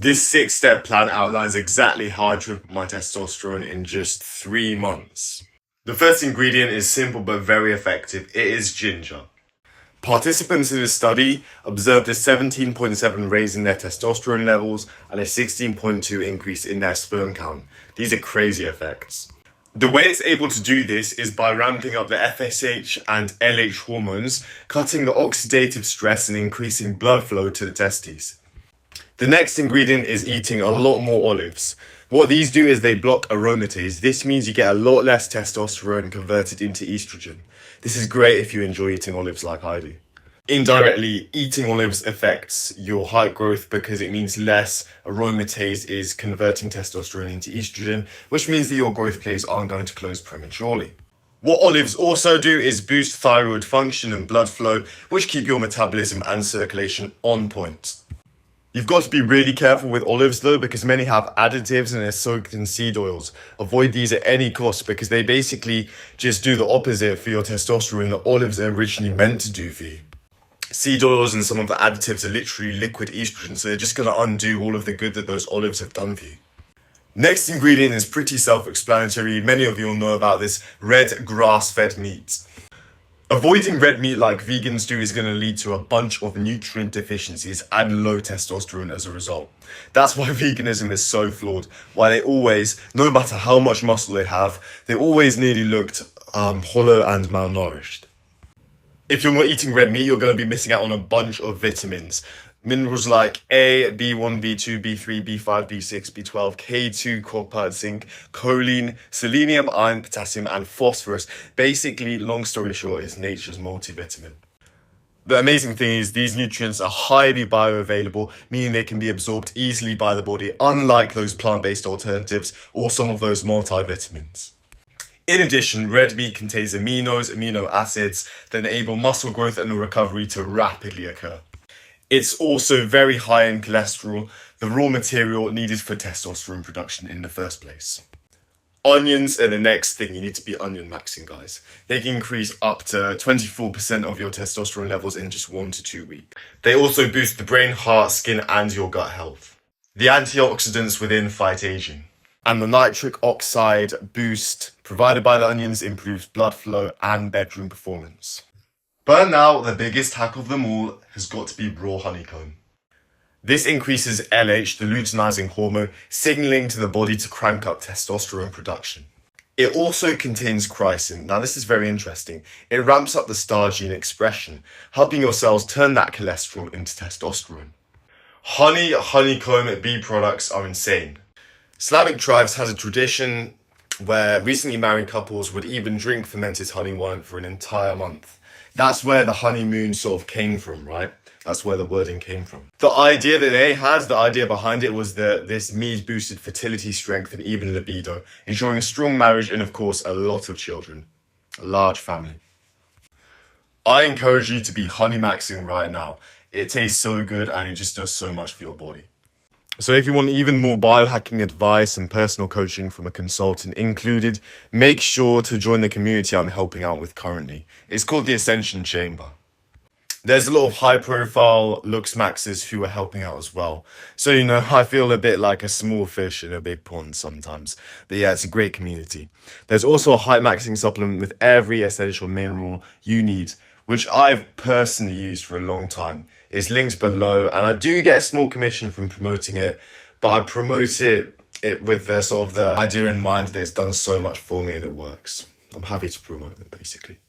This 6-step plan outlines exactly how I tripled my testosterone in just 3 months. The first ingredient is simple but very effective. It is ginger. Participants in the study observed a 17.7 raise in their testosterone levels and a 16.2 increase in their sperm count. These are crazy effects. The way it's able to do this is by ramping up the FSH and LH hormones, cutting the oxidative stress and increasing blood flow to the testes. The next ingredient is eating a lot more olives. What these do is they block aromatase. This means you get a lot less testosterone converted into estrogen. This is great if you enjoy eating olives like I do. Indirectly, eating olives affects your height growth because it means less aromatase is converting testosterone into estrogen, which means that your growth plates aren't going to close prematurely. What olives also do is boost thyroid function and blood flow, which keep your metabolism and circulation on point. You've got to be really careful with olives though, because many have additives and they're soaked in seed oils. Avoid these at any cost because they basically just do the opposite for your testosterone that olives are originally meant to do for you. Seed oils and some of the additives are literally liquid estrogen, so they're just going to undo all of the good that those olives have done for you. Next ingredient is pretty self-explanatory. Many of you will know about this: red grass-fed meat. Avoiding red meat like vegans do is going to lead to a bunch of nutrient deficiencies and low testosterone as a result. That's why veganism is so flawed. Why they always, no matter how much muscle they have, they always nearly looked hollow and malnourished. If you're not eating red meat, you're going to be missing out on a bunch of vitamins. Minerals like A, B1, B2, B3, B5, B6, B12, K2, copper, zinc, choline, selenium, iron, potassium, and phosphorus. Basically, long story short, is nature's multivitamin. The amazing thing is these nutrients are highly bioavailable, meaning they can be absorbed easily by the body, unlike those plant-based alternatives or some of those multivitamins. In addition, red meat contains amino acids that enable muscle growth and recovery to rapidly occur. It's also very high in cholesterol, the raw material needed for testosterone production in the first place. Onions are the next thing you need to be onion maxing, guys. They can increase up to 24% of your testosterone levels in just 1 to 2 weeks. They also boost the brain, heart, skin, and your gut health. The antioxidants within fight aging. And the nitric oxide boost provided by the onions improves blood flow and bedroom performance. But now, the biggest hack of them all has got to be raw honeycomb. This increases LH, the luteinizing hormone, signaling to the body to crank up testosterone production. It also contains chrysin. Now, this is very interesting. It ramps up the star gene expression, helping your cells turn that cholesterol into testosterone. Honeycomb bee products are insane. Slavic tribes has a tradition where recently married couples would even drink fermented honey wine for an entire month. That's where the honeymoon sort of came from, right? That's where the wording came from. The idea that they had, the idea behind it was that this mead boosted fertility, strength, and even libido, ensuring a strong marriage and, of course, a lot of children. A large family. I encourage you to be honey maxing right now. It tastes so good and it just does so much for your body. So if you want even more biohacking advice and personal coaching from a consultant included, make sure to join the community I'm helping out with currently. It's called the Ascension Chamber. There's a lot of high-profile looks maxers who are helping out as well. So, I feel a bit like a small fish in a big pond sometimes. But yeah, it's a great community. There's also a height maxing supplement with every essential mineral you need, which I've personally used for a long time. It's linked below, and I do get a small commission from promoting it, but I promote it with the idea in mind that it's done so much for me and it works. I'm happy to promote it, basically.